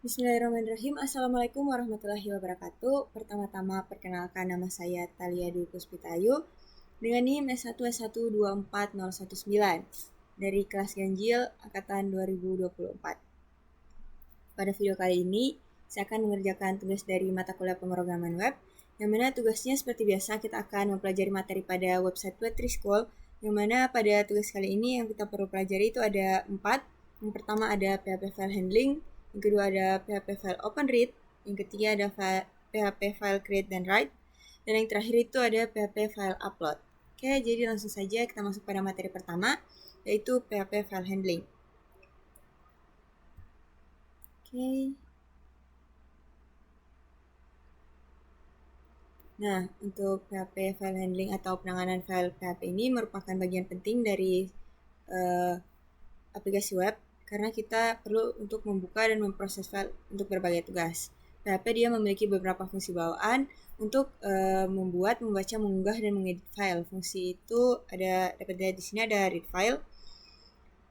Bismillahirrahmanirrahim. Assalamualaikum warahmatullahi wabarakatuh. Pertama-tama perkenalkan, nama saya Talia Dwi Puspitayu dengan NIM S1S124019 dari kelas Ganjil angkatan 2024. Pada video kali ini, saya akan mengerjakan tugas dari mata kuliah pemrograman web, yang mana tugasnya seperti biasa kita akan mempelajari materi pada website Web3School, yang mana pada tugas kali ini yang kita perlu pelajari itu ada 4. Yang pertama ada PHP file handling, yang kedua ada PHP file open read, yang ketiga ada PHP file create dan write, dan yang terakhir itu ada PHP file upload. Oke, jadi langsung saja kita masuk pada materi pertama, yaitu PHP file handling. Oke. Nah, untuk PHP file handling atau penanganan file PHP ini merupakan bagian penting dari aplikasi web, karena kita perlu untuk membuka dan memproses file untuk berbagai tugas. PHP dia memiliki beberapa fungsi bawaan untuk membuat, membaca, mengunggah, dan mengedit file. Fungsi itu dapat dilihat di sini ada read file,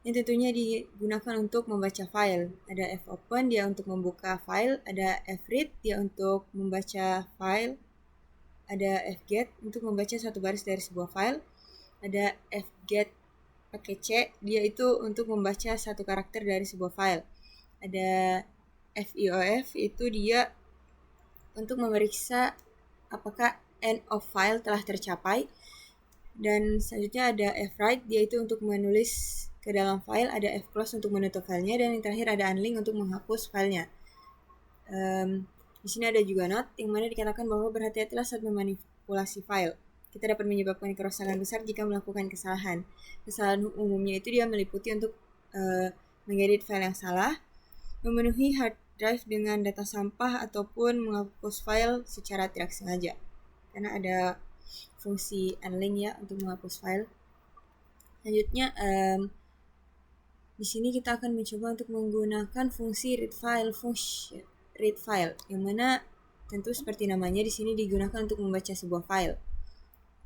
yang tentunya digunakan untuk membaca file. Ada fopen dia untuk membuka file, ada fread dia untuk membaca file, ada fget untuk membaca satu baris dari sebuah file, ada fget pakai C, dia itu untuk membaca satu karakter dari sebuah file. Ada FIOF, itu dia untuk memeriksa apakah end of file telah tercapai. Dan selanjutnya ada fwrite, dia itu untuk menulis ke dalam file, ada fclose untuk menutup filenya, dan yang terakhir ada unlink untuk menghapus filenya. Di sini ada juga note, yang mana dikatakan bahwa berhati-hatilah saat memanipulasi file. Kita dapat menyebabkan kerusakan besar jika melakukan kesalahan. Kesalahan umumnya itu dia meliputi untuk mengedit file yang salah, memenuhi hard drive dengan data sampah, ataupun menghapus file secara tidak sengaja. Karena ada fungsi unlink ya untuk menghapus file. Selanjutnya, di sini kita akan mencoba untuk menggunakan fungsi read file, yang mana tentu seperti namanya di sini digunakan untuk membaca sebuah file.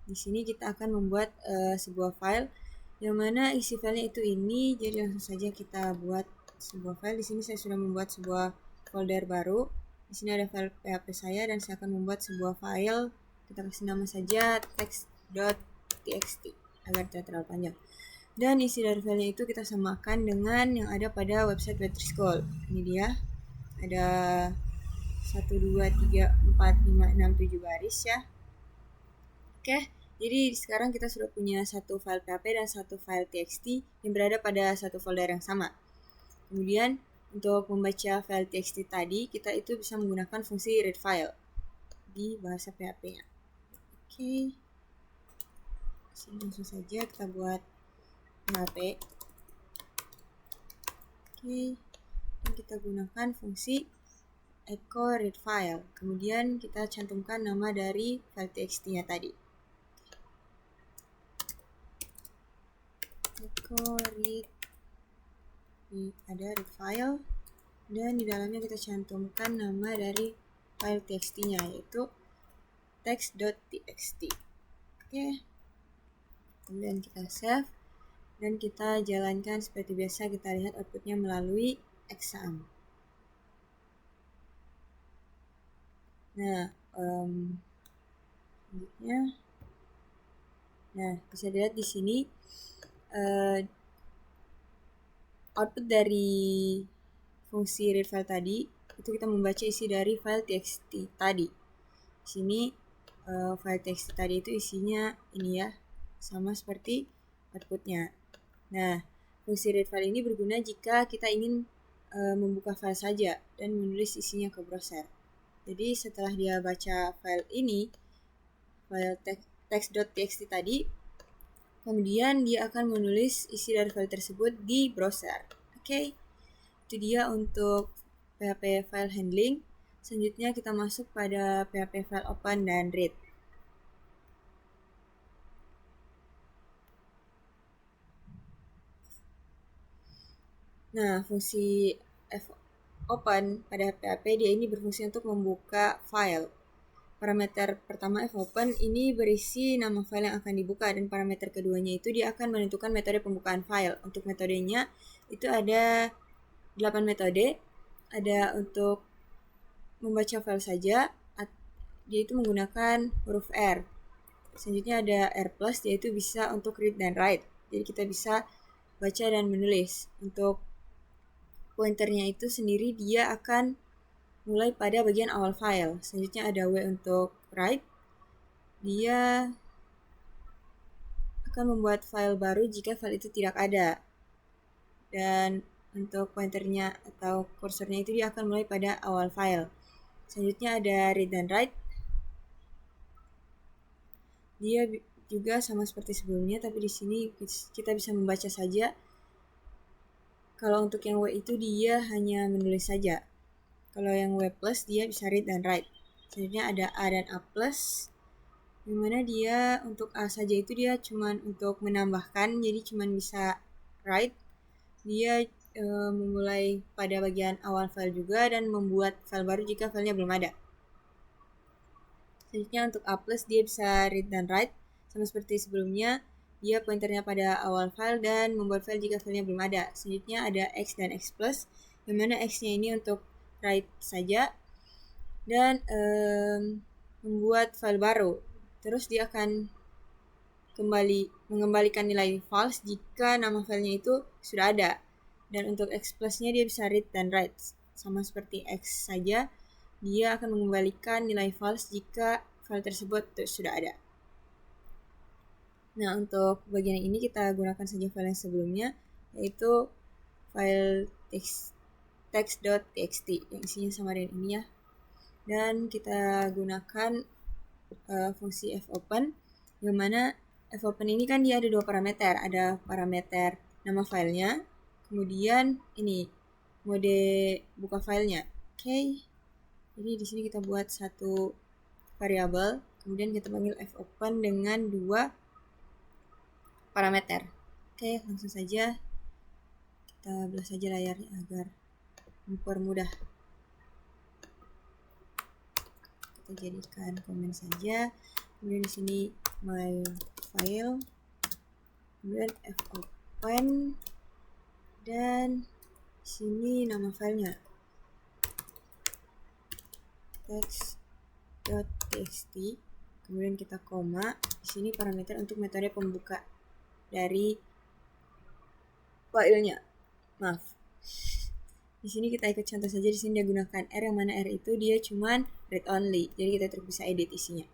Di sini kita akan membuat sebuah file, yang mana isi filenya itu ini. Jadi langsung saja kita buat sebuah file. Di sini saya sudah membuat sebuah folder baru. Di sini ada file PHP saya, dan saya akan membuat sebuah file. Kita kasih nama saja text.txt agar tidak terlalu panjang. Dan isi dari filenya itu kita samakan dengan yang ada pada website Web3School. Ini dia. Ada 1, 2, 3, 4, 5, 6, 7 baris ya. Oke, jadi sekarang kita sudah punya satu file PHP dan satu file txt yang berada pada satu folder yang sama. Kemudian untuk membaca file txt tadi, kita itu bisa menggunakan fungsi read file di bahasa PHP-nya. Oke, langsung saja kita buat PHP. Oke, dan kita gunakan fungsi echo read file. Kemudian kita cantumkan nama dari file txt-nya tadi. Echo read, ada read file, dan di dalamnya kita cantumkan nama dari file txt-nya, yaitu text.txt. Oke, kemudian kita save, dan kita jalankan seperti biasa. Kita lihat outputnya melalui exam. Nah, selanjutnya, bisa dilihat di sini output dari fungsi read file tadi itu kita membaca isi dari file txt tadi. Di sini file txt tadi itu isinya ini ya, sama seperti outputnya. Nah, fungsi read file ini berguna jika kita ingin membuka file saja dan menulis isinya ke browser. Jadi setelah dia baca file ini, file text.txt tadi, kemudian dia akan menulis isi dari file tersebut di browser. Oke, itu dia untuk PHP file handling. Selanjutnya kita masuk pada PHP file open dan read. Nah, fungsi open pada PHP dia ini berfungsi untuk membuka file. Parameter pertama fopen ini berisi nama file yang akan dibuka, dan parameter keduanya itu dia akan menentukan metode pembukaan file. Untuk metodenya itu ada 8 metode. ada untuk membaca file saja, dia itu menggunakan huruf R. Selanjutnya ada R+, yaitu bisa untuk read dan write. Jadi kita bisa baca dan menulis. Untuk pointernya itu sendiri dia akan mulai pada bagian awal file. Selanjutnya ada W untuk write. Dia akan membuat file baru jika file itu tidak ada. Dan untuk pointernya atau kursornya itu dia akan mulai pada awal file. Selanjutnya ada read dan write. Dia juga sama seperti sebelumnya, tapi di sini kita bisa membaca saja. Kalau untuk yang W itu dia hanya menulis saja. Kalau yang W+, dia bisa read dan write. Selanjutnya ada A dan A+, dimana dia untuk A saja itu dia cuman untuk menambahkan, jadi cuman bisa write. Dia memulai pada bagian awal file juga dan membuat file baru jika filenya belum ada. Selanjutnya untuk A+, dia bisa read dan write. Sama seperti sebelumnya, dia pointernya pada awal file dan membuat file jika filenya belum ada. Selanjutnya ada X dan X+, yang mana X-nya ini untuk write saja dan membuat file baru. Terus dia akan mengembalikan nilai false jika nama filenya itu sudah ada. Dan untuk X+-nya dia bisa read dan write. Sama seperti X saja, dia akan mengembalikan nilai false jika file tersebut sudah ada. Nah, untuk bagian ini kita gunakan saja file yang sebelumnya, yaitu file text.txt yang isinya sama dengan ini ya. Dan kita gunakan fungsi fopen, yang mana fopen ini kan dia ada dua parameter. Ada parameter nama filenya, kemudian ini mode buka filenya. Oke. Jadi di sini kita buat satu variabel, kemudian kita panggil fopen dengan dua parameter. Oke, langsung saja kita belah saja layarnya agar mempermudah. Kita jadikan komen saja. Kemudian di sini my file, kemudian fopen, dan di sini nama filenya text.txt, kemudian kita koma. Di sini parameter untuk metode pembuka dari filenya. Maaf. Di sini kita ikut contoh saja. Di sini dia gunakan R, yang mana R itu dia cuman read only. Jadi kita terus bisa edit isinya.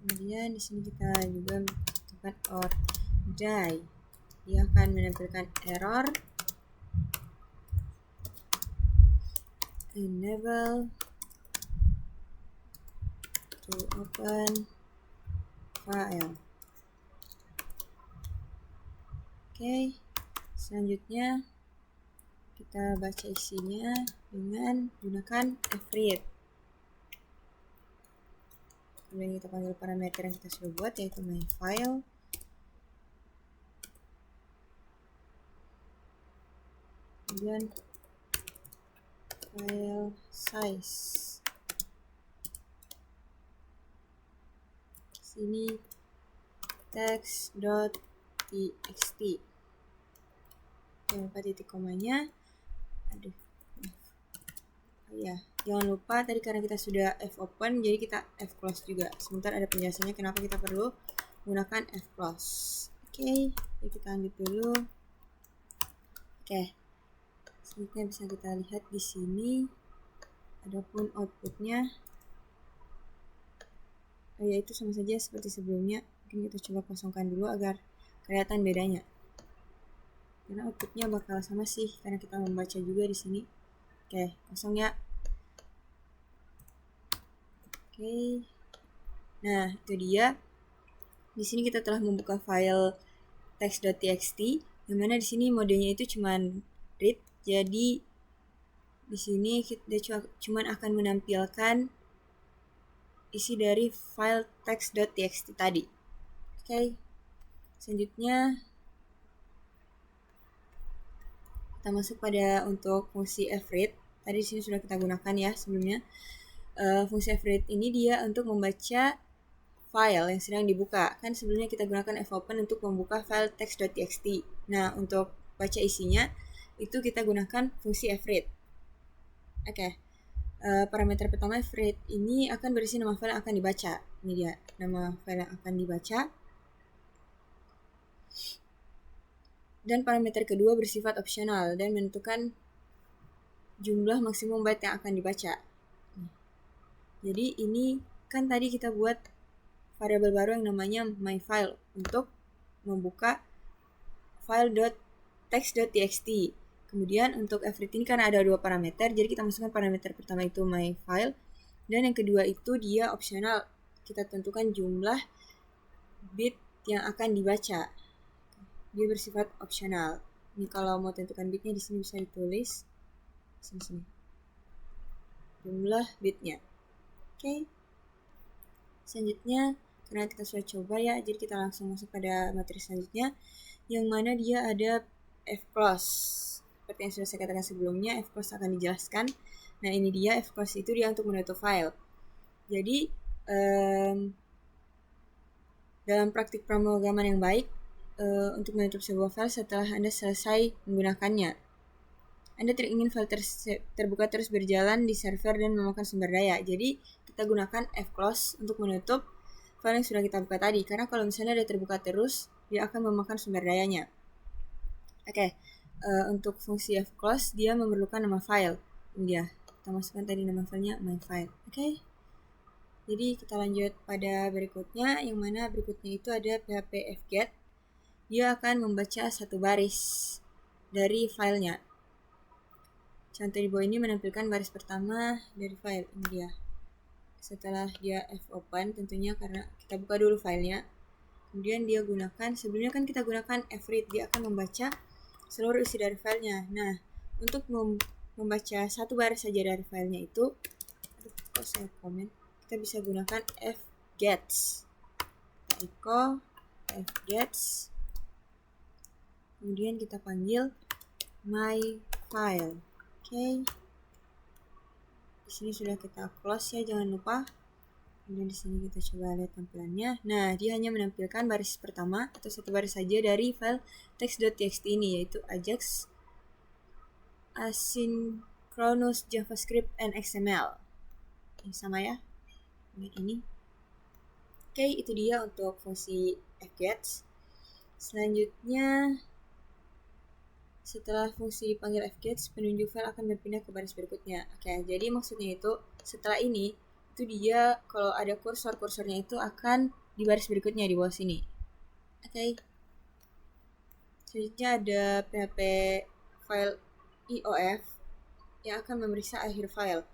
Kemudian di sini kita juga menentukan or die. Dia akan menampilkan error unable to open file. Oke, selanjutnya kita baca isinya dengan gunakan fread. Kemudian kita panggil parameter yang kita sudah buat, yaitu my file. Kemudian file size. Sini text.txt. Jangan lupa titik komanya. Oh ya, jangan lupa tadi karena kita sudah fopen, jadi kita fclose juga. Sebentar ada penjelasannya kenapa kita perlu menggunakan fclose. Oke, jadi kita lanjut dulu. Oke, selanjutnya bisa kita lihat di sini. Adapun outputnya, yaitu sama saja seperti sebelumnya. Mungkin kita coba kosongkan dulu agar kelihatan bedanya. Karena outputnya bakal sama sih, karena kita membaca juga di sini. Oke, kosong ya. Oke. Nah, itu dia. Di sini kita telah membuka file text.txt, yang mana di sini modenya itu cuman read. Jadi di sini kita cuman akan menampilkan isi dari file text.txt tadi. Oke. Selanjutnya kita masuk pada untuk fungsi fread. Tadi di sini sudah kita gunakan ya sebelumnya. Fungsi fread ini dia untuk membaca file yang sedang dibuka. Kan sebelumnya kita gunakan fopen untuk membuka file text.txt. Nah, untuk baca isinya itu kita gunakan fungsi fread. Oke. Parameter pertama fread ini akan berisi nama file yang akan dibaca. Ini dia nama file yang akan dibaca. Dan parameter kedua bersifat opsional dan menentukan jumlah maksimum byte yang akan dibaca. Jadi ini kan tadi kita buat variabel baru yang namanya myFile untuk membuka file text.txt. Kemudian untuk fread ini kan ada dua parameter, jadi kita masukkan parameter pertama itu myFile, dan yang kedua itu dia opsional. Kita tentukan jumlah bit yang akan dibaca. Dia bersifat opsional. Ini kalau mau tentukan bitnya di sini bisa ditulis sini. Jumlah bitnya. Oke. Selanjutnya, karena kita sudah coba ya, jadi kita langsung masuk pada materi selanjutnya, yang mana dia ada fclose. Seperti yang sudah saya katakan sebelumnya, fclose akan dijelaskan. Nah, ini dia fclose itu dia untuk menutup file. Jadi, dalam praktik pemrograman yang baik, untuk menutup sebuah file setelah Anda selesai menggunakannya. Anda tidak ingin file terbuka terus berjalan di server dan memakan sumber daya. Jadi, kita gunakan fclose untuk menutup file yang sudah kita buka tadi. Karena kalau misalnya dia terbuka terus, dia akan memakan sumber dayanya. Oke, untuk fungsi fclose, dia memerlukan nama file. Ini dia. Kita masukkan tadi nama filenya myFile. Oke. Jadi, kita lanjut pada berikutnya, yang mana berikutnya itu ada php fget. Dia akan membaca satu baris dari filenya. Contoh di bawah ini menampilkan baris pertama dari file. Ini dia. Setelah dia fopen tentunya karena kita buka dulu filenya. Kemudian dia gunakan, sebelumnya kan kita gunakan fread, dia akan membaca seluruh isi dari filenya. Nah, untuk membaca satu baris saja dari filenya itu, kok saya komen, kita bisa gunakan fgets. Echo fgets. Kemudian kita panggil myFile. Oke. Di sini sudah kita close ya, jangan lupa. Kemudian di sini kita coba lihat tampilannya. Nah, dia hanya menampilkan baris pertama atau satu baris saja dari file text.txt ini, yaitu Ajax asynchronous JavaScript and XML. Ini sama ya. Ini. Oke, itu dia untuk fungsi fgets. Selanjutnya, setelah fungsi dipanggil fgets, penunjuk file akan berpindah ke baris berikutnya. Oke, jadi maksudnya itu setelah ini, itu dia kalau ada kursornya itu akan di baris berikutnya di bawah sini. Oke. Selanjutnya ada php file iof yang akan memeriksa akhir file.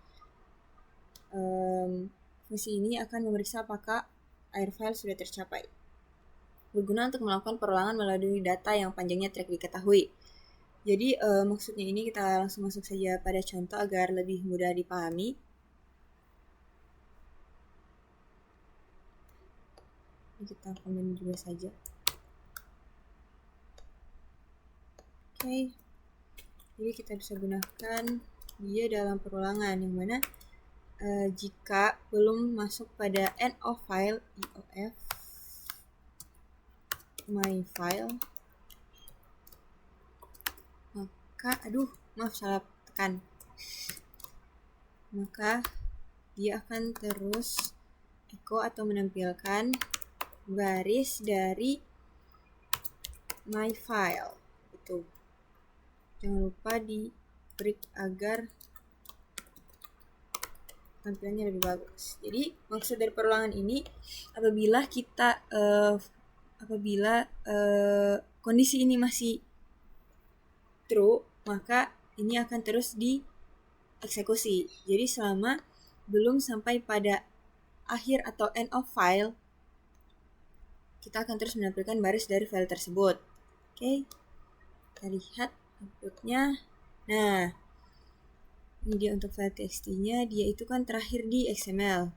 Fungsi ini akan memeriksa apakah akhir file sudah tercapai. Berguna untuk melakukan perulangan melalui data yang panjangnya tidak diketahui. Jadi maksudnya ini kita langsung masuk saja pada contoh agar lebih mudah dipahami. Ini kita komen juga saja. Oke. Jadi kita bisa gunakan dia dalam perulangan yang mana jika belum masuk pada end of file iof myFile, salah tekan. Maka dia akan terus echo atau menampilkan baris dari myFile. Itu. Jangan lupa di break agar tampilannya lebih bagus. Jadi maksud dari perulangan ini apabila kita kondisi ini masih true, maka ini akan terus dieksekusi. Jadi selama belum sampai pada akhir atau end of file, kita akan terus menampilkan baris dari file tersebut. Oke. Kita lihat outputnya. Nah, ini dia untuk file txt-nya, dia itu kan terakhir di XML.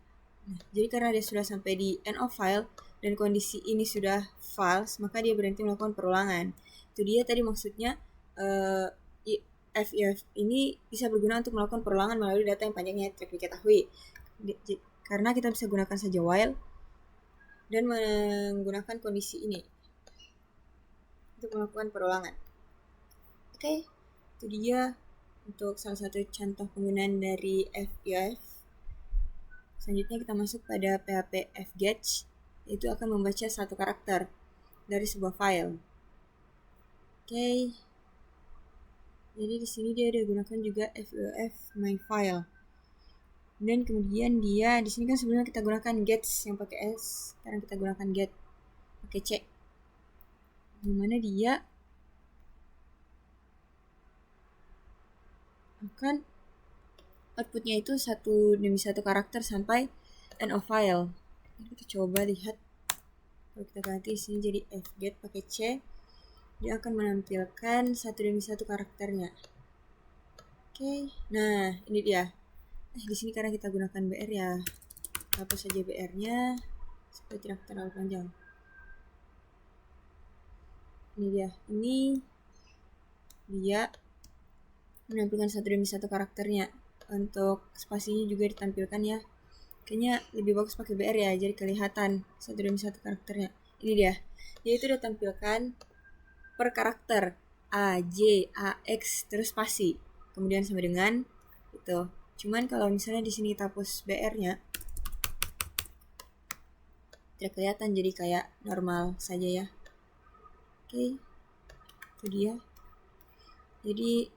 Nah, jadi karena dia sudah sampai di end of file dan kondisi ini sudah false, maka dia berhenti melakukan perulangan. Itu dia tadi maksudnya if ini bisa berguna untuk melakukan perulangan melalui data yang panjangnya tidak diketahui. Karena kita bisa gunakan saja while. dan menggunakan kondisi ini untuk melakukan perulangan. Oke, itu dia untuk salah satu contoh penggunaan dari FUF. Selanjutnya kita masuk pada PHP fgetch, yaitu akan membaca satu karakter dari sebuah file. Oke. Jadi di sini dia digunakan juga FUF myFile. Dan kemudian dia di sini kan sebelumnya kita gunakan gets yang pakai S, sekarang kita gunakan get pakai C. Dimana dia akan outputnya itu satu demi satu karakter sampai end of file. Jadi kita coba lihat, kalau kita ganti di sini jadi fget pakai C, dia akan menampilkan satu demi satu karakternya. Oke, nah ini dia. Di sini karena kita gunakan BR ya, hapus saja BR-nya supaya tidak terlalu panjang. Ini dia menampilkan satu demi satu karakternya. Untuk spasinya juga ditampilkan ya. Kayaknya lebih bagus pakai BR ya, jadi kelihatan satu demi satu karakternya. Ini dia. Dia itu udah tampilkan per karakter A, J, A, X terus spasi. Kemudian sama dengan itu. Cuman kalau misalnya di sini kita hapus BR-nya, tidak kelihatan, jadi kayak normal saja ya. Oke, itu dia. Jadi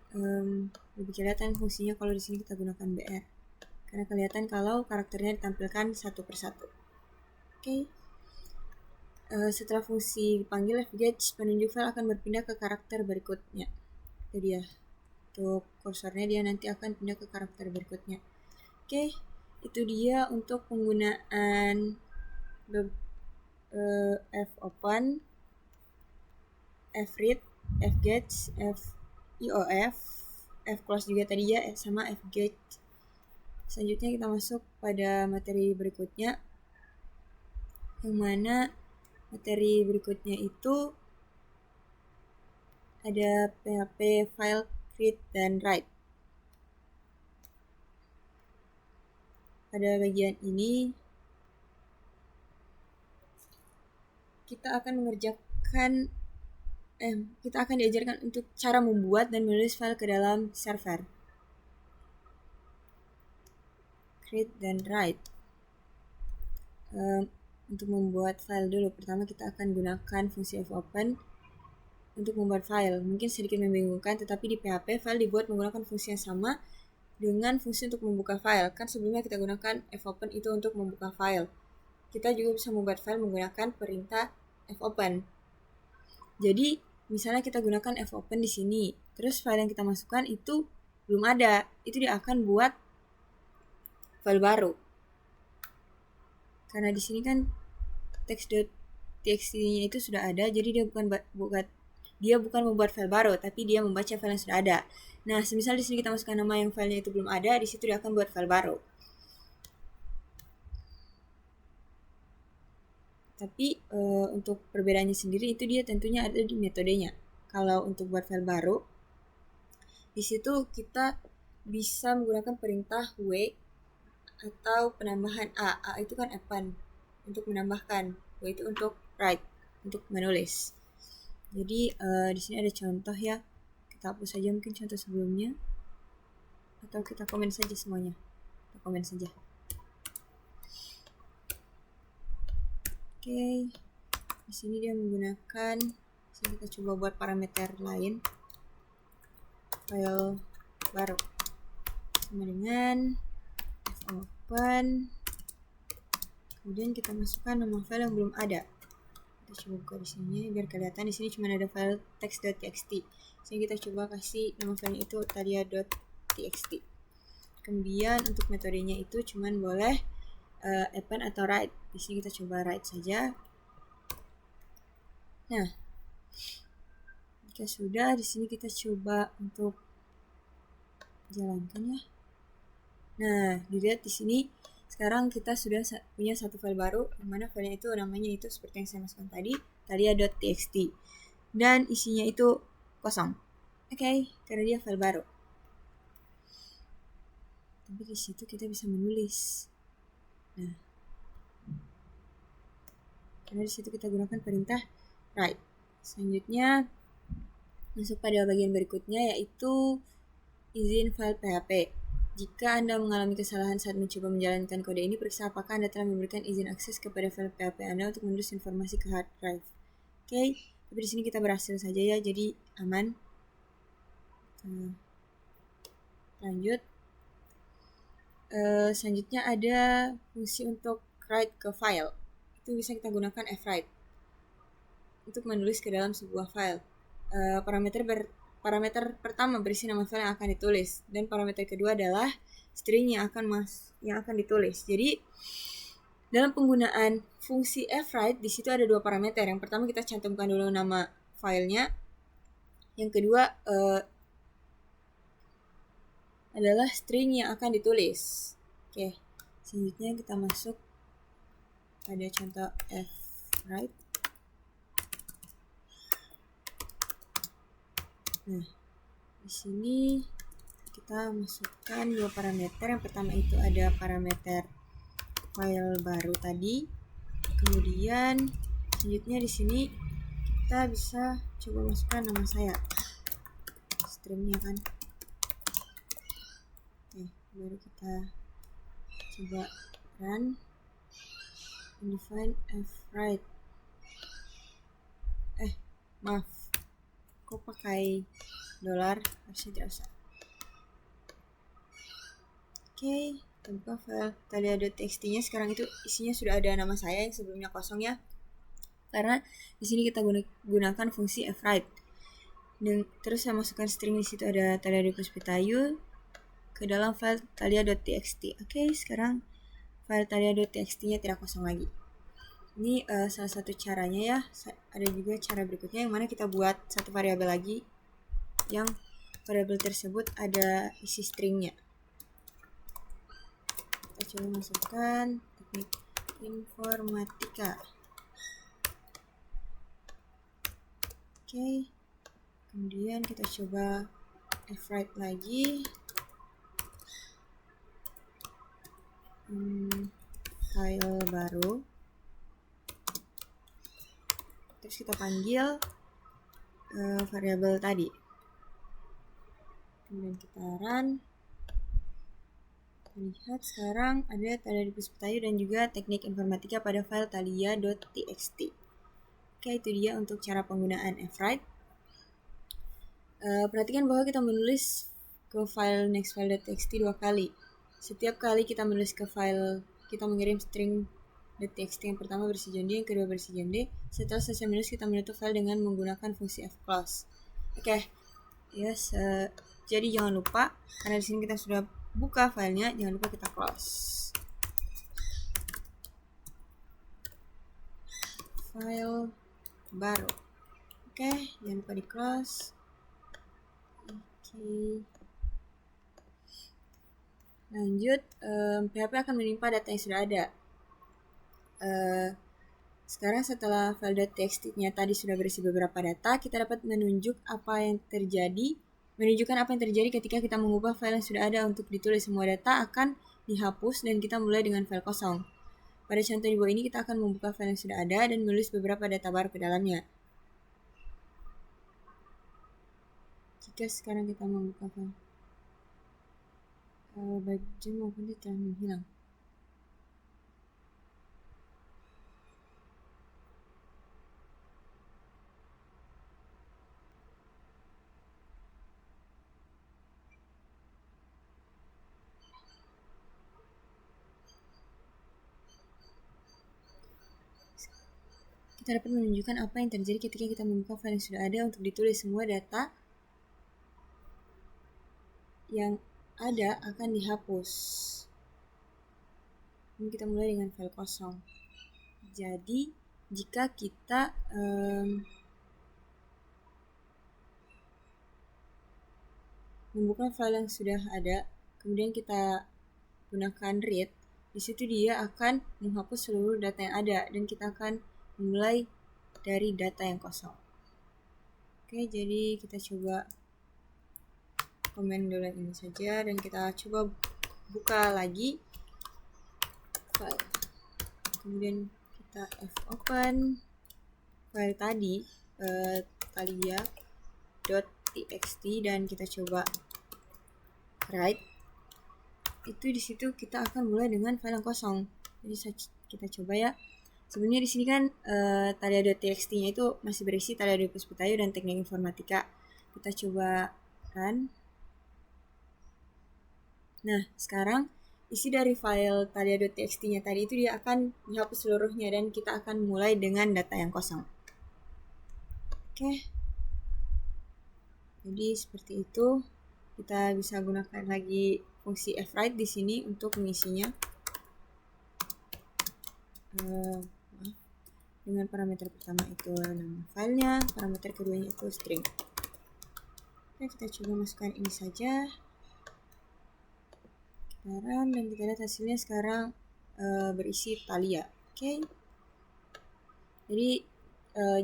lebih kelihatan fungsinya kalau di sini kita gunakan BR, karena kelihatan kalau karakternya ditampilkan satu persatu. Oke. Setelah fungsi dipanggil fgetch, penunjuk file akan berpindah ke karakter berikutnya. Itu dia. Untuk kursornya dia nanti akan pindah ke karakter berikutnya. Oke, itu dia untuk penggunaan fopen, fread, fgetch, fiof, fclose juga tadi ya, sama fgetch. Selanjutnya kita masuk pada materi berikutnya, yang mana materi berikutnya itu ada PHP file create dan write. Pada bagian ini kita akan diajarkan untuk cara membuat dan menulis file ke dalam server. Create dan write. Untuk membuat file dulu, pertama kita akan gunakan fungsi fopen untuk membuat file. Mungkin sedikit membingungkan, tetapi di PHP file dibuat menggunakan fungsi yang sama dengan fungsi untuk membuka file. Kan sebelumnya kita gunakan fopen itu untuk membuka file. Kita juga bisa membuat file menggunakan perintah fopen. Jadi misalnya kita gunakan fopen di sini, terus file yang kita masukkan itu belum ada, itu dia akan buat file baru. Karena di sini kan text.txt-nya itu sudah ada, jadi dia bukan membuat file baru, tapi dia membaca file yang sudah ada. Nah, semisal di sini kita masukkan nama yang filenya itu belum ada, di situ dia akan buat file baru. Tapi untuk perbedaannya sendiri itu dia tentunya ada di metodenya. Kalau untuk buat file baru, di situ kita bisa menggunakan perintah w atau penambahan a. A itu kan append untuk menambahkan, w itu untuk write, untuk menulis. Jadi di sini ada contoh ya. Kita hapus saja mungkin contoh sebelumnya, atau kita komen saja semuanya. Kita komen saja. Oke, di sini dia menggunakan, sini kita coba buat parameter lain, file baru sama dengan fopen, kemudian kita masukkan nama file yang belum ada. Kita coba buka di sini biar kelihatan. Di sini cuma ada file text.txt. Sini kita coba kasih nama filenya itu talia.txt. Kemudian untuk metodenya itu cuma boleh append atau write. Di sini kita coba write saja. Nah, jika sudah, di sini kita coba untuk jalankan ya. Nah, dilihat di sini sekarang kita sudah punya satu file baru, yang mana filenya itu namanya itu seperti yang saya masukkan tadi, talia.txt, dan isinya itu kosong. Oke, karena dia file baru. Tapi di situ kita bisa menulis. Nah, karena di situ kita gunakan perintah write. Selanjutnya masuk pada bagian berikutnya, yaitu izin file PHP. Jika Anda mengalami kesalahan saat mencoba menjalankan kode ini, periksa apakah Anda telah memberikan izin akses kepada file PHP Anda untuk menulis informasi ke hard drive. Oke, tapi di sini kita berhasil saja ya, jadi aman. Lanjut. Selanjutnya ada fungsi untuk write ke file. Itu bisa kita gunakan fwrite untuk menulis ke dalam sebuah file. Parameter pertama berisi nama file yang akan ditulis, dan parameter kedua adalah string yang akan ditulis. Jadi dalam penggunaan fungsi fwrite di situ ada dua parameter. Yang pertama kita cantumkan dulu nama filenya. Yang kedua adalah string yang akan ditulis. Oke, selanjutnya kita masuk pada contoh fwrite. Nah, di sini kita masukkan dua parameter. Yang pertama itu ada parameter file baru tadi. Kemudian selanjutnya di sini kita bisa coba masukkan nama saya, stringnya kan. Oke, baru kita coba run and define fwrite. Maaf, kok pakai dolar, harusnya tidak usah. Oke, kita buka file talia.txt nya. Sekarang itu isinya sudah ada nama saya yang sebelumnya kosong ya, karena di sini kita gunakan fungsi fwrite. Dan terus saya masukkan string, di situ ada talia.pitayu ke dalam file talia.txt. Oke, sekarang file talia.txt nya tidak kosong lagi. Ini salah satu caranya ya. Ada juga cara berikutnya yang mana kita buat satu variabel lagi, yang variabel tersebut ada isi stringnya. Kita coba masukkan teknik informatika. Oke, kemudian kita coba fwrite lagi. File baru. Terus kita panggil variabel tadi. Kemudian kita run. Lihat sekarang ada talia.pitayu dan juga teknik informatika pada file talia.txt. Oke, itu dia untuk cara penggunaan fwrite. Perhatikan bahwa kita menulis ke file nextfile.txt dua kali. Setiap kali kita menulis ke file, kita mengirim string .txt yang pertama berisi John D, yang kedua berisi John D. Setelah selesai menulis, kita menutup file dengan menggunakan fungsi fclose. Oke, yes. Jadi jangan lupa, karena di sini kita sudah buka filenya, jangan lupa kita close. File baru. Oke, jangan lupa di close. Oke. Lanjut, PHP akan menimpa data yang sudah ada. Sekarang setelah file.txt-nya tadi sudah berisi beberapa data, kita dapat menunjukkan apa yang terjadi ketika kita mengubah file yang sudah ada untuk ditulis. Semua data akan dihapus dan kita mulai dengan file kosong. Pada contoh di bawah ini kita akan membuka file yang sudah ada dan menulis beberapa data baru ke dalamnya. Jika sekarang kita membuka file, baju maupun dia telah menghilang. Kita dapat menunjukkan apa yang terjadi ketika kita membuka file yang sudah ada untuk ditulis. Semua data yang ada akan dihapus. Ini kita mulai dengan file kosong. Jadi jika kita membuka file yang sudah ada, kemudian kita gunakan read, di situ dia akan menghapus seluruh data yang ada dan kita akan memulai dari data yang kosong. Oke, jadi kita coba komen dulu ini saja dan kita coba buka lagi file. Kemudian kita fopen file tadi, talia.txt, dan kita coba write. Itu di situ kita akan mulai dengan file yang kosong. Jadi kita coba ya. Sebenarnya di sini kan talia.txt-nya itu masih berisi Thalia Dwi Puspitayu dan teknik informatika. Kita coba run. Nah, sekarang isi dari file talia.txt-nya tadi itu dia akan dihapus seluruhnya dan kita akan mulai dengan data yang kosong. Oke. Jadi seperti itu. Kita bisa gunakan lagi fungsi fwrite di sini untuk mengisinya. Dengan parameter pertama itu nama filenya, parameter keduanya itu string. Oke, kita coba masukkan ini saja. Kita run dan kita lihat hasilnya sekarang berisi Thalia. Oke. Jadi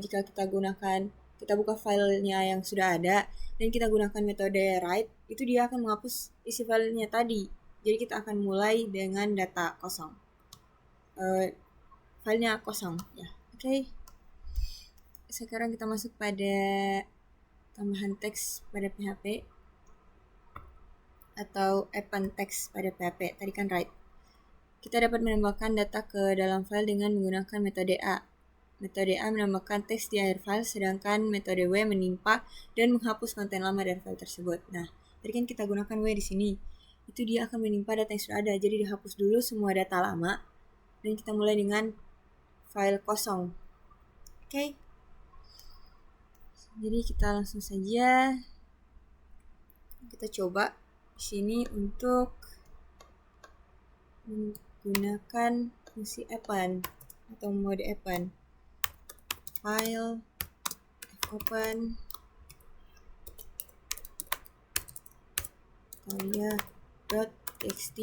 jika kita buka filenya yang sudah ada dan kita gunakan metode write, itu dia akan menghapus isi filenya tadi. Jadi kita akan mulai dengan data kosong. Filenya kosong ya. Oke. Sekarang kita masuk pada tambahan teks pada PHP atau append teks pada PHP. Tadi kan write. Kita dapat menambahkan data ke dalam file dengan menggunakan metode A. Metode A menambahkan teks di akhir file, sedangkan metode W menimpa dan menghapus konten lama dari file tersebut. Nah, tadi kan kita gunakan W di sini. Itu dia akan menimpa data yang sudah ada. Jadi dihapus dulu semua data lama dan kita mulai dengan file kosong. Oke. Jadi kita langsung saja kita coba di sini untuk menggunakan fungsi append atau mode append. File fopen talia.txt,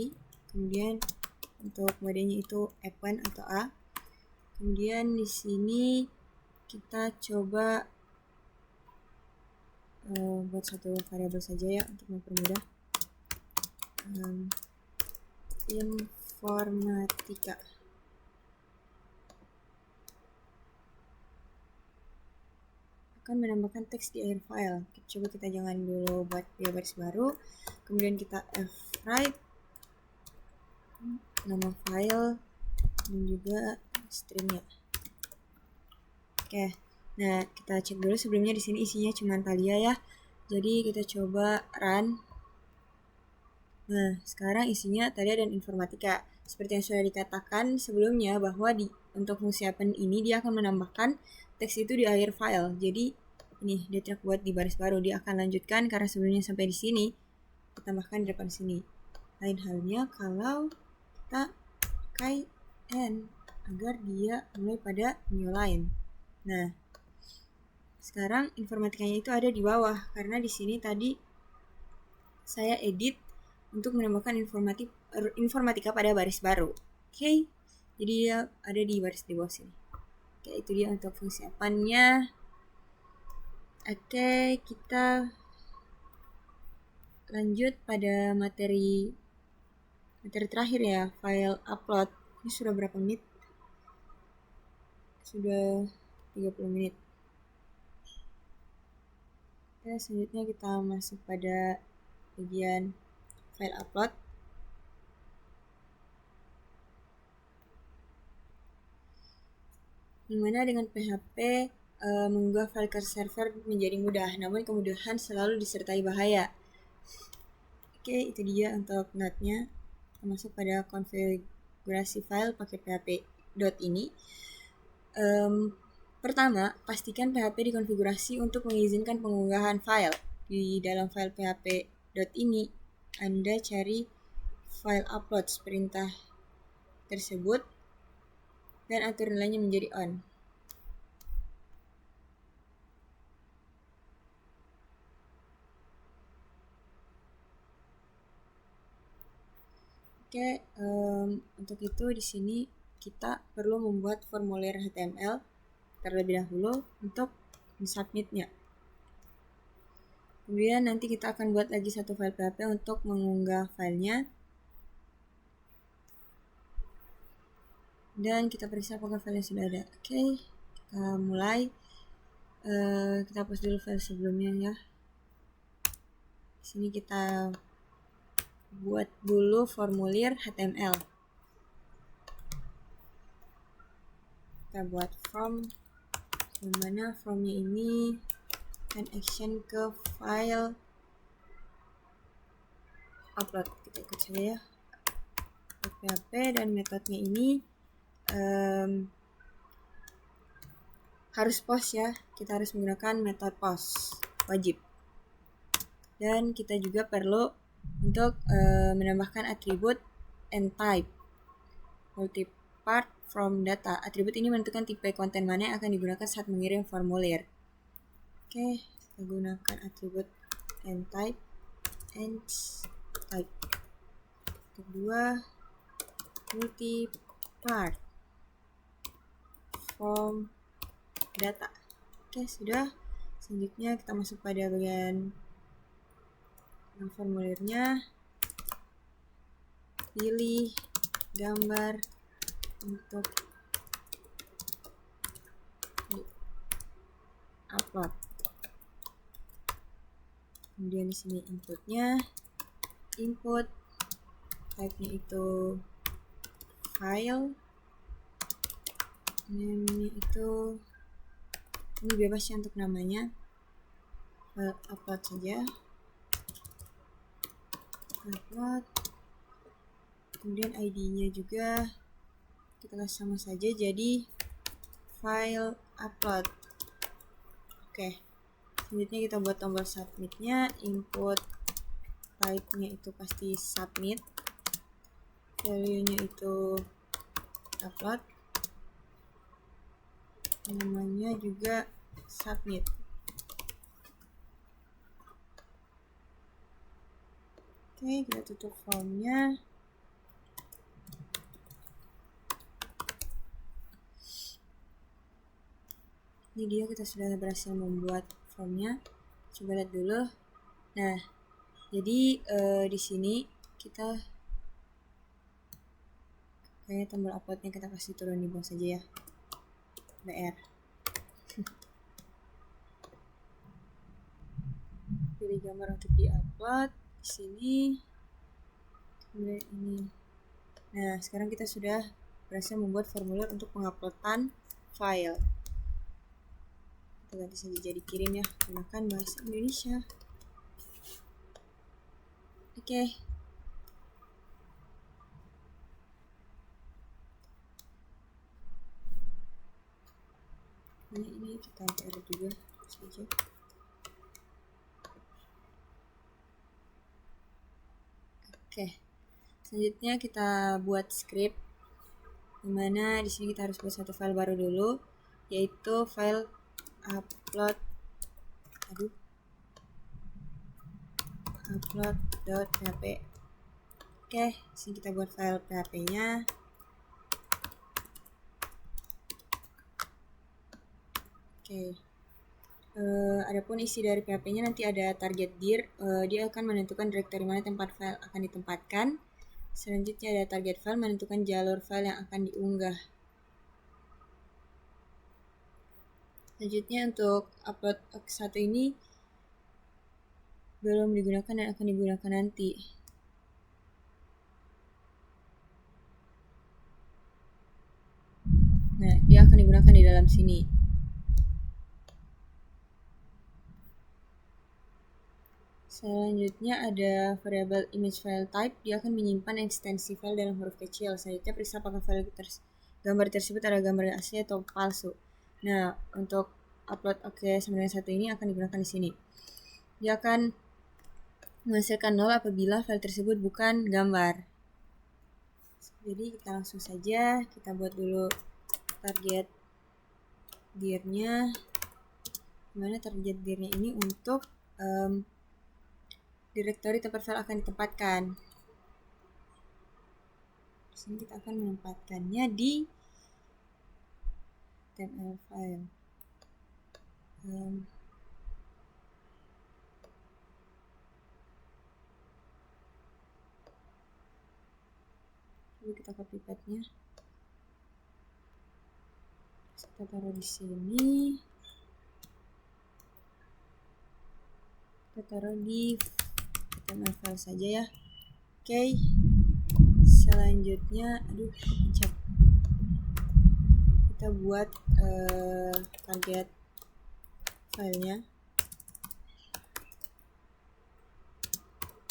kemudian untuk modenya itu append atau A. Kemudian di sini kita coba buat satu variabel saja ya untuk mempermudah. Informatika. Akan menambahkan teks di akhir file. Coba kita jangan dulu buat dia baris baru. Kemudian kita fwrite nama file dan juga stringnya. Oke. Nah, kita cek dulu sebelumnya di sini isinya cuma Thalia ya. Jadi kita coba run. Nah, sekarang isinya Thalia dan informatika. Seperti yang sudah dikatakan sebelumnya bahwa untuk fungsi append ini dia akan menambahkan teks itu di akhir file. Jadi ini dia tidak buat di baris baru, dia akan lanjutkan karena sebelumnya sampai di sini, kita tambahkan di depan sini. Lain halnya kalau kita pakai n agar dia mulai pada new line. Nah, sekarang informatikanya itu ada di bawah karena di sini tadi saya edit untuk menambahkan informatika pada baris baru. Oke. Jadi dia ada di baris di bawah sini. Oke, itu dia untuk fungsi append-nya. Oke, kita lanjut pada materi terakhir ya, file upload. Ini sudah berapa menit? Sudah 30 menit. Oke, selanjutnya kita masuk pada bagian file upload. Dimana dengan PHP mengunggah file ke server menjadi mudah, namun kemudahan selalu disertai bahaya. Oke, itu dia untuk note-nya. Kita masuk pada konfigurasi file pakai PHP ini. Pertama, pastikan PHP dikonfigurasi untuk mengizinkan pengunggahan file. Di dalam file PHP ini, Anda cari file upload perintah tersebut dan atur nilainya menjadi on. Oke, untuk itu di sini kita perlu membuat formulir HTML terlebih dahulu untuk submit-nya. Kemudian nanti kita akan buat lagi satu file PHP untuk mengunggah filenya. dan kita periksa apakah filenya sudah ada. Oke, kita mulai. Kita hapus dulu file sebelumnya ya. Di sini kita buat dulu formulir HTML. Kita buat from, dimana fromnya ini kan action ke file upload. Kita ikut saja ya, php, dan metodenya ini harus post ya. Kita harus menggunakan metode post, wajib. Dan kita juga perlu untuk menambahkan atribut and type multipart from data. Atribut ini menentukan tipe konten mana yang akan digunakan saat mengirim formulir. Oke, kita gunakan atribut and type. Kedua, multipart from data. Oke, sudah. Selanjutnya kita masuk pada bagian formulirnya. Pilih gambar untuk upload. Kemudian di sini inputnya, input type-nya itu file, name-nya itu ini bebas ya untuk namanya, file upload saja, upload. Kemudian ID-nya juga kita kasih sama saja, jadi file upload. Oke, selanjutnya kita buat tombol submit-nya. Input type-nya itu pasti submit, value-nya itu upload, namanya juga submit. Oke, kita tutup formnya. Ini dia, kita sudah berhasil membuat formnya. Coba lihat dulu. Nah, jadi di sini kita kayaknya tombol uploadnya kita kasih turun di bawah saja ya, BR. Pilih gambar untuk diupload di sini. Kemudian ini. Nah, sekarang kita sudah berhasil membuat formulir untuk penguploadan file. Kita ganti saja jadi kirim ya, gunakan bahasa Indonesia. Oke. Ini kita PR juga saja. Oke. Selanjutnya kita buat script, dimana di sini kita harus buat satu file baru dulu, yaitu file upload.php. Oke, di sini kita buat file php-nya. Oke. Adapun isi dari PHP-nya nanti ada target dir, dia akan menentukan direktori mana tempat file akan ditempatkan. Selanjutnya ada target file, menentukan jalur file yang akan diunggah. Selanjutnya untuk upload satu ini belum digunakan dan akan digunakan nanti. Nah, dia akan digunakan di dalam sini. Selanjutnya ada variabel image file type, dia akan menyimpan ekstensi file dalam huruf kecil. Selanjutnya periksa apakah file gambar tersebut adalah gambar asli atau palsu. Nah, untuk upload sama dengan satu ini akan digunakan di sini. Dia akan menghasilkan 0 apabila file tersebut bukan gambar. Jadi kita langsung saja, kita buat dulu target dir-nya. Dimana target dir-nya ini untuk direktori tempat file akan ditempatkan. Di sini kita akan menempatkannya di HTML file. Lalu kita copy path-nya. Kita taruh di sini. Kita taruh di HTML file saja ya. Oke. Selanjutnya, pencet. Kita buat target filenya.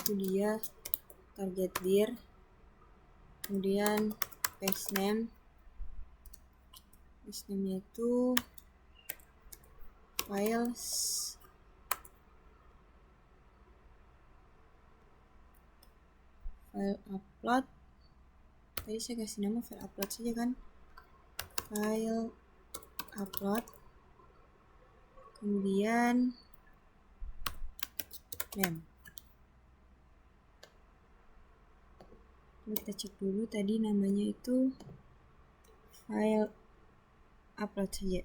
Itu dia target dir. Kemudian page name. Page name-nya itu files. File upload. Tadi saya kasih nama file upload saja kan. File upload. Kemudian name. Kita cek dulu tadi namanya itu file upload saja.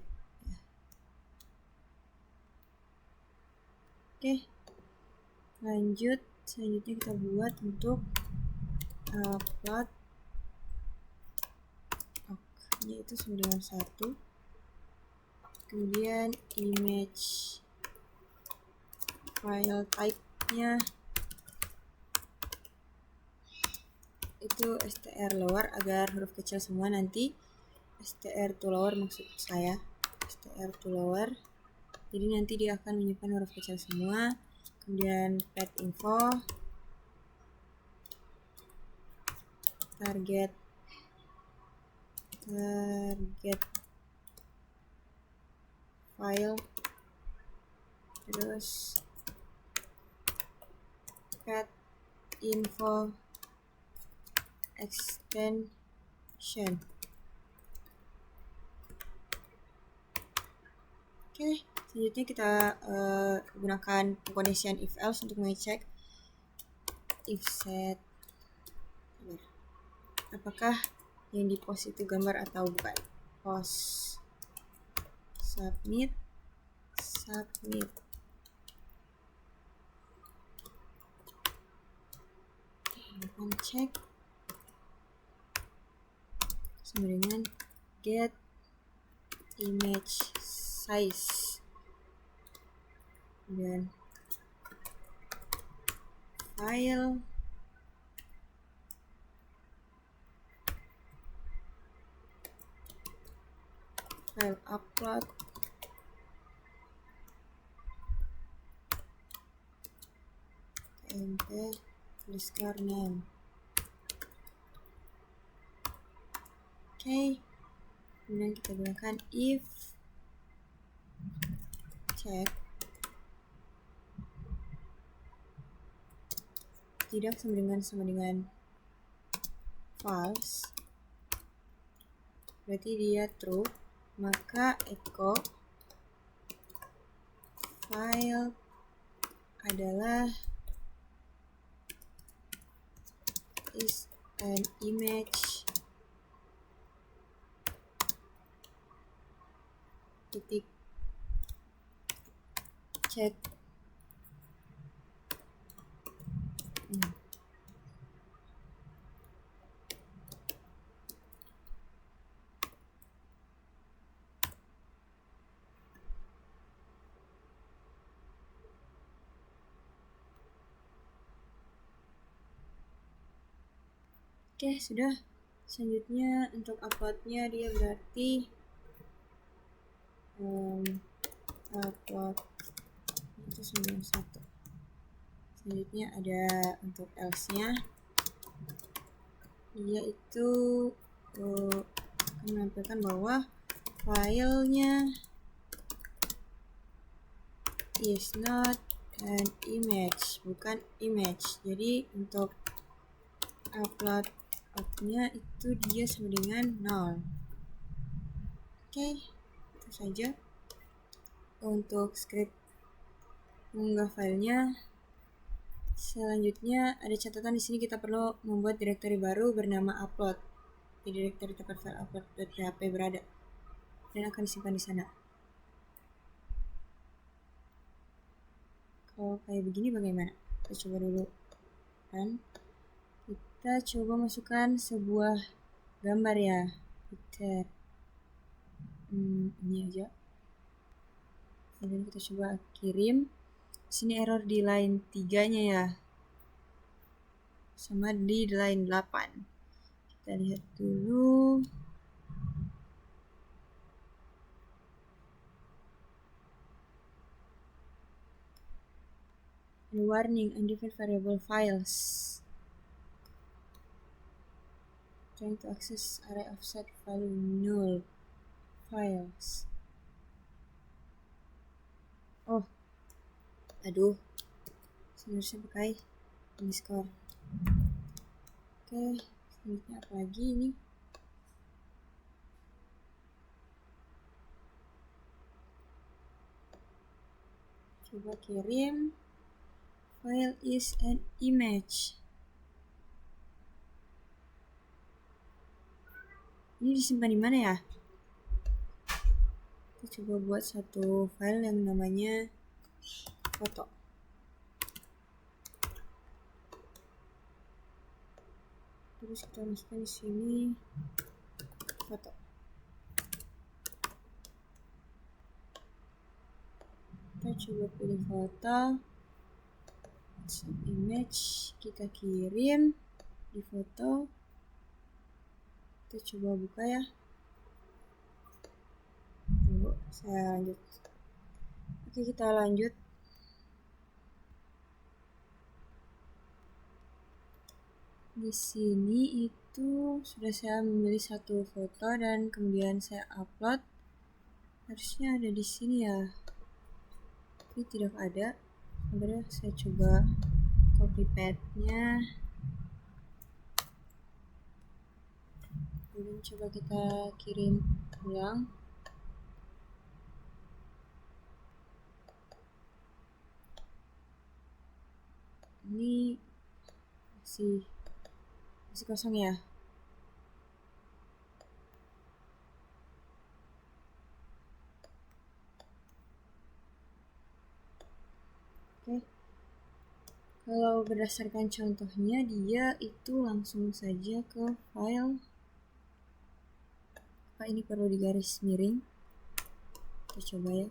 Oke. Lanjut, selanjutnya kita buat untuk upload yaitu sama dengan 1. Kemudian image file type-nya itu str lower agar huruf kecil semua nanti. Str to lower maksud saya. Str to lower. Jadi nanti dia akan menyimpan huruf kecil semua. Kemudian pet info. Target file. Terus pet info extension. Oke, selanjutnya kita gunakan pengkondisian if else untuk mengecek if set apakah yang di post itu gambar atau bukan. Post submit. Kita cek sama dengan get image size dan file upload tmp underscore name. Oke, kemudian kita gunakan if check tidak sama dengan false, berarti dia true, maka echo file adalah is an image titik check Oke, sudah. Selanjutnya untuk uploadnya dia berarti upload itu 91. Selanjutnya ada untuk else-nya, dia itu akan menampilkan bahwa filenya is not an image, bukan image. Jadi untuk upload nya itu dia sama dengan 0. Oke, itu saja untuk script mengunggah filenya. Selanjutnya ada catatan di sini, kita perlu membuat direktori baru bernama upload. Di direktori tempat file upload.php berada dan akan disimpan di sana. Kalau kayak begini bagaimana? Kita coba dulu kan. Kita coba masukkan sebuah gambar ya, picture. ini aja. Kemudian kita coba kirim. Sini error di line 3-nya ya, sama di line 8. Kita lihat dulu. Warning, undefined variable files. Trying to access array offset value null files. Oh, aduh, seharusnya pakai underscore. Oke, selanjutnya apa lagi ini? Coba kirim. File is an image. Ini disimpan di mana ya? Kita coba buat satu file yang namanya foto. Terus kita masukkan di sini foto. Kita coba pilih foto, image, kita kirim di foto. Kita coba buka ya. Tunggu, saya lanjut. Oke, kita lanjut. Di sini itu sudah saya memilih satu foto dan kemudian saya upload. Harusnya ada di sini ya, tapi tidak ada. Sebenarnya saya coba copy path-nya. Kemudian coba kita kirim ulang. Ini masih kosong ya. Oke. Kalau berdasarkan contohnya, dia itu langsung saja ke file. Apa ini perlu digaris miring? Kita coba ya.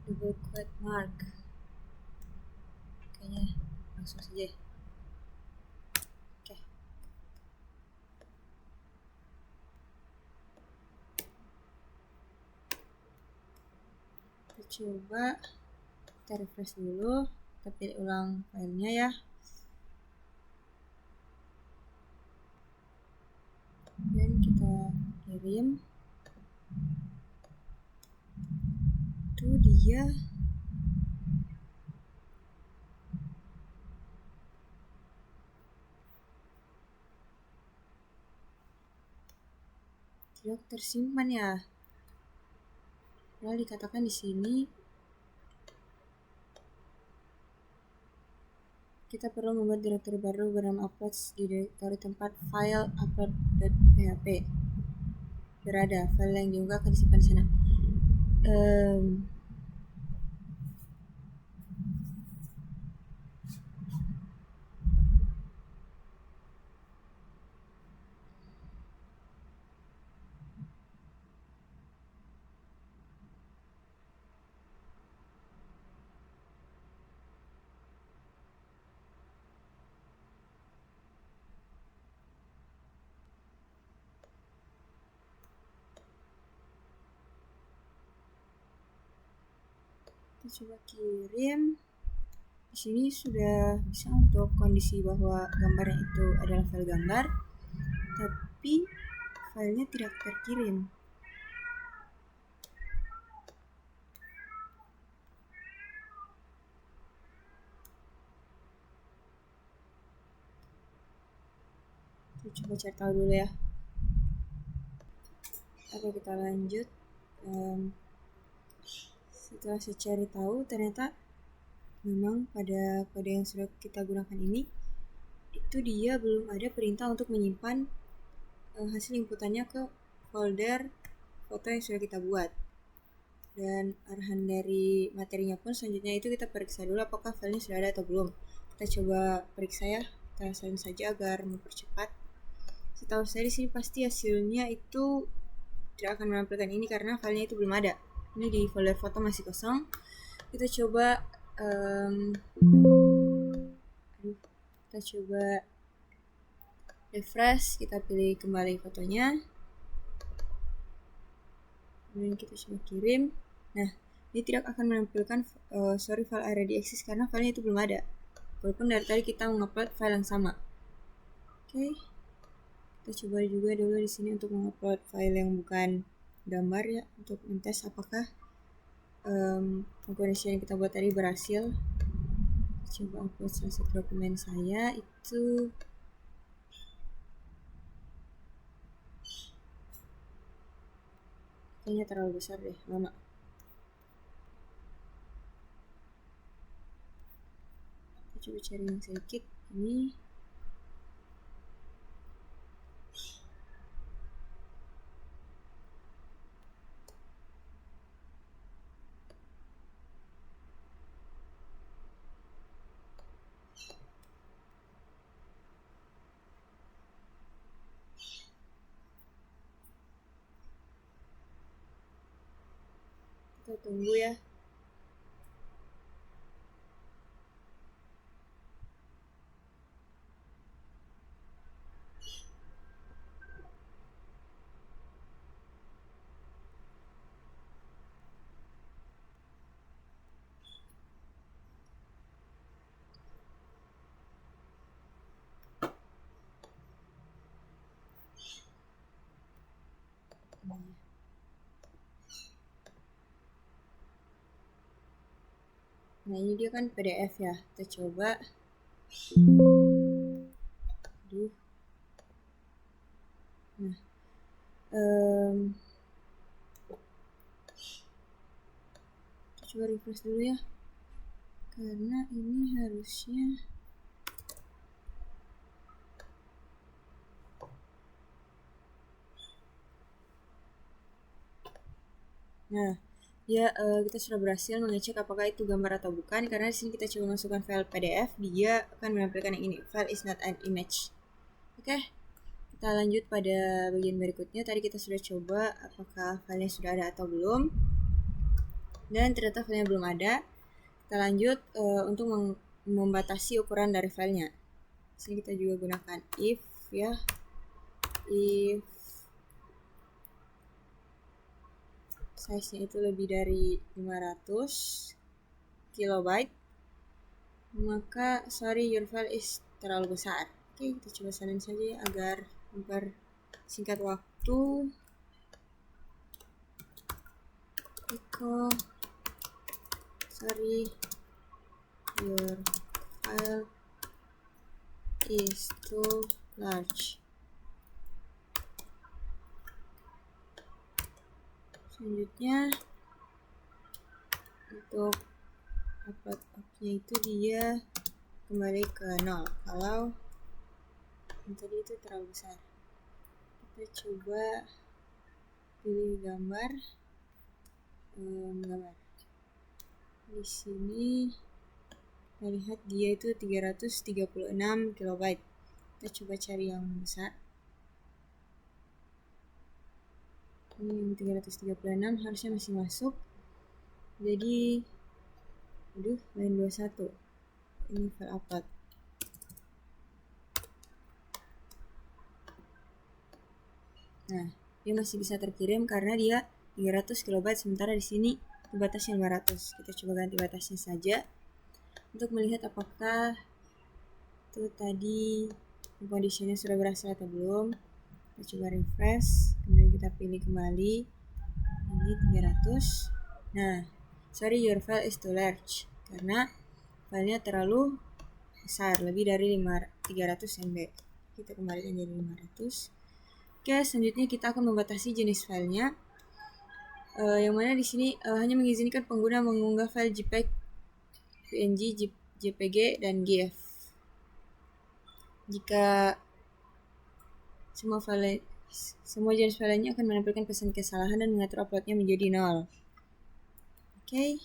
Double quote mark. Kayaknya langsung saja. Oke. Kita coba, kita refresh dulu, kita pilih ulang filenya ya. Dan kita kirim. Itu dia. Tidak tersimpan ya. Lalu dikatakan di sini kita perlu membuat direktori baru bernama uploads di direktori tempat file upload.php berada. File yang diunggah akan disimpan di sana. Kita coba kirim. Di sini sudah bisa untuk kondisi bahwa gambarnya itu adalah file gambar, tapi filenya tidak terkirim. Kita coba cari tahu dulu ya. Oke, kita lanjut. Setelah saya cari tahu, ternyata memang pada kode yang sudah kita gunakan ini, itu dia belum ada perintah untuk menyimpan hasil inputannya ke folder foto yang sudah kita buat. Dan arahan dari materinya pun selanjutnya itu kita periksa dulu apakah filenya sudah ada atau belum. Kita coba periksa ya, kita salin saja agar mempercepat. Setahu saya di sini pasti hasilnya itu tidak akan menampilkan ini karena filenya itu belum ada. Ini di folder foto masih kosong. Kita coba refresh, kita pilih kembali fotonya, kemudian kita coba kirim. Nah, ini tidak akan menampilkan sorry file already exists karena filenya itu belum ada, walaupun dari tadi kita mengupload file yang sama. Oke. Kita coba juga dulu di sini untuk mengupload file yang bukan gambar ya, untuk mentes apakah konfigurasi yang kita buat tadi berhasil. Coba upload salah satu dokumen saya itu. Kayaknya terlalu besar deh, lama. Kita coba cari yang sedikit. Ini. Kita tunggu ya. Nah, ini dia kan PDF ya. Kita coba. Aduh. Nah, kita coba refresh dulu ya. Karena ini harusnya nah, ya kita sudah berhasil mengecek apakah itu gambar atau bukan, karena di sini kita coba masukkan file PDF, dia akan menampilkan yang ini, file is not an image. Oke, kita lanjut pada bagian berikutnya. Tadi kita sudah coba apakah filenya sudah ada atau belum, dan ternyata filenya belum ada. Kita lanjut untuk membatasi ukuran dari filenya. Di sini kita juga gunakan if ya, if size-nya itu lebih dari 500 kilobyte, maka sorry your file is terlalu besar. Oke, kita coba salin saja agar mempersingkat waktu. Echo sorry your file is too large. Selanjutnya untuk upload nya itu dia kembali ke 0 kalau yang tadi itu terlalu besar. Kita coba pilih gambar. Di sini kita lihat dia itu 336 kilobyte. Kita coba cari yang besar. Ini yang 336 harusnya masih masuk. Jadi line 21. Ini file upload. Nah, dia masih bisa terkirim karena dia 300 kilobyte, sementara di sini batasnya 500. Kita coba ganti batasnya saja untuk melihat apakah itu tadi conditionnya sudah berhasil atau belum. Kita coba refresh, kemudian kita pilih kembali ini 300. Nah, sorry your file is too large karena filenya terlalu besar, lebih dari 300 MB. Kita kembalikan jadi 500. Oke, selanjutnya kita akan membatasi jenis filenya, yang mana di sini hanya mengizinkan pengguna mengunggah file JPEG, PNG, JPG, dan GIF. Jika semua jenis filenya akan menampilkan pesan kesalahan dan mengatur uploadnya menjadi 0. Oke.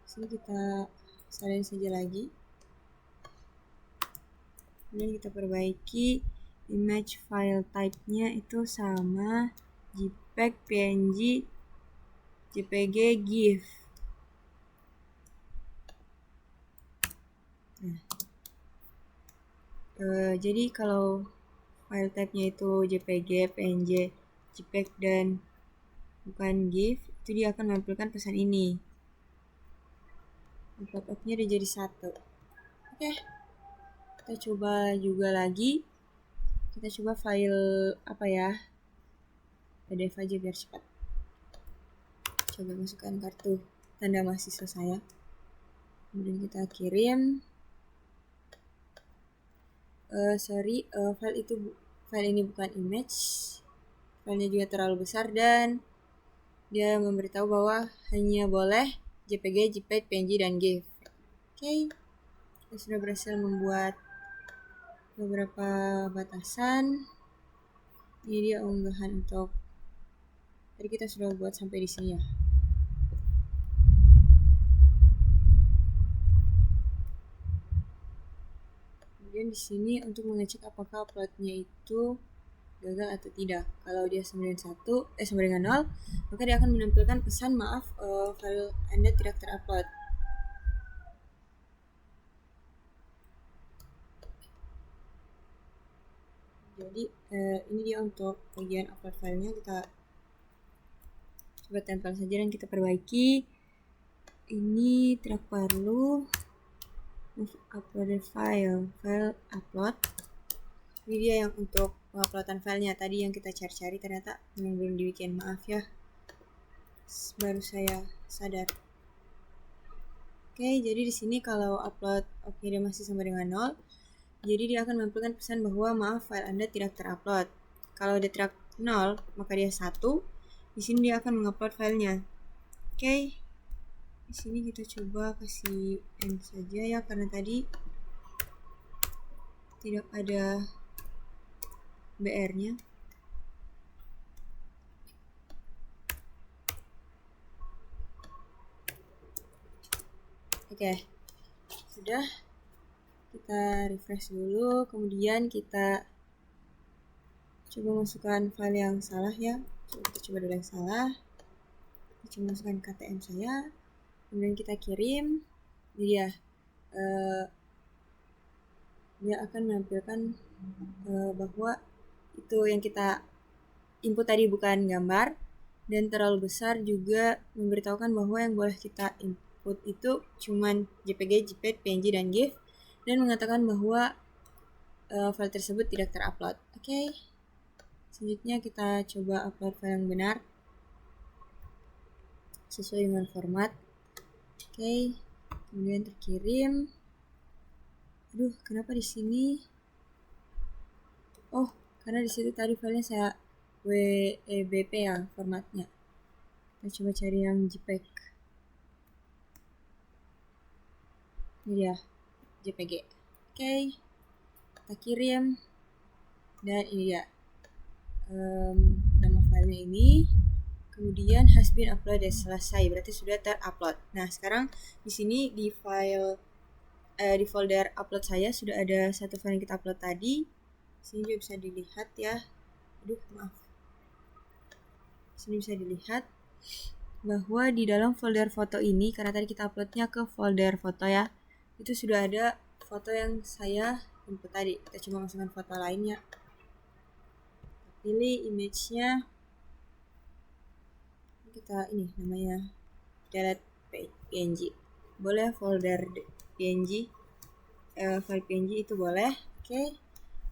Sini kita salin saja lagi. Kemudian kita perbaiki image file type-nya itu sama JPEG, PNG, JPG, GIF. Nah, jadi kalau file type-nya itu JPG, PNG, JPEG, dan bukan GIF, itu dia akan menampilkan pesan ini. Upload-nya udah jadi 1. Oke. Kita coba juga lagi. Kita coba file apa ya? PDF aja biar cepat. Coba masukkan kartu tanda mahasiswa saya. Kemudian kita kirim. File ini bukan image. Filenya juga terlalu besar dan dia memberitahu bahwa hanya boleh JPG, JPEG, PNG, dan GIF. Oke. Kita sudah berhasil membuat beberapa batasan. Ini dia unggahan untuk tadi kita sudah buat sampai di sini ya. Kemudian di sini untuk mengecek apakah uploadnya itu gagal atau tidak. Kalau dia sama dengan 0, maka dia akan menampilkan pesan maaf file Anda tidak terupload. Jadi ini dia untuk bagian upload filenya. Kita coba tempel saja dan kita perbaiki. Ini tidak perlu uploaded file upload. Ini dia yang untuk penguploadan filenya. Tadi yang kita cari-cari ternyata memang belum dibikin. Maaf ya, baru saya sadar. Oke, jadi di sini kalau upload dia masih sama dengan 0, jadi dia akan menampilkan pesan bahwa maaf file Anda tidak terupload. Kalau dia tidak 0, maka dia 1. Di sini dia akan mengupload filenya. Oke. Di sini kita coba kasih end saja ya, karena tadi tidak ada BR-nya. Oke. Sudah. Kita refresh dulu, kemudian kita coba masukkan file yang salah ya. Kita coba dulu yang salah. Kita coba masukkan KTM saya. Kemudian kita kirim. Jadi ya, dia akan menampilkan bahwa itu yang kita input tadi bukan gambar, dan terlalu besar juga memberitahukan bahwa yang boleh kita input itu cuman JPG, JPEG, PNG, dan GIF, dan mengatakan bahwa file tersebut tidak terupload. Oke. Selanjutnya kita coba upload file yang benar sesuai dengan format. Oke. Kemudian terkirim. Aduh, kenapa di sini? Oh, karena di situ tadi filenya saya WEBP ya formatnya. Kita coba cari yang JPEG. Ini dia, JPG. Oke, kita kirim. Dan ini dia nama filenya ini. Kemudian has been uploaded, selesai, berarti sudah terupload. Nah, sekarang di sini di file di folder upload saya sudah ada satu file yang kita upload tadi. Sini juga bisa dilihat ya. Aduh, maaf. Sini bisa dilihat bahwa di dalam folder foto ini, karena tadi kita uploadnya ke folder foto ya, itu sudah ada foto yang saya input tadi. Kita coba masukkan foto lainnya. Pilih image-nya. Kita ini namanya .png. Boleh folder PNG, file PNG itu boleh. Oke.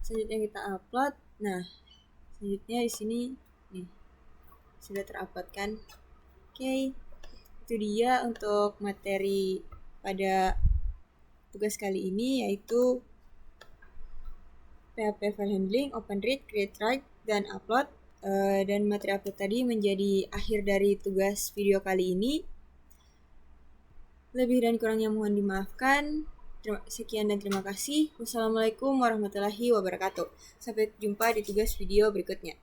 Selanjutnya kita upload. Nah, selanjutnya di sini nih sudah terupload kan. Oke. Itu dia untuk materi pada tugas kali ini, yaitu PHP file handling, open read, create write, dan upload. Dan materi upload tadi menjadi akhir dari tugas video kali ini. Lebih dan kurangnya mohon dimaafkan. Sekian dan terima kasih. Wassalamualaikum warahmatullahi wabarakatuh. Sampai jumpa di tugas video berikutnya.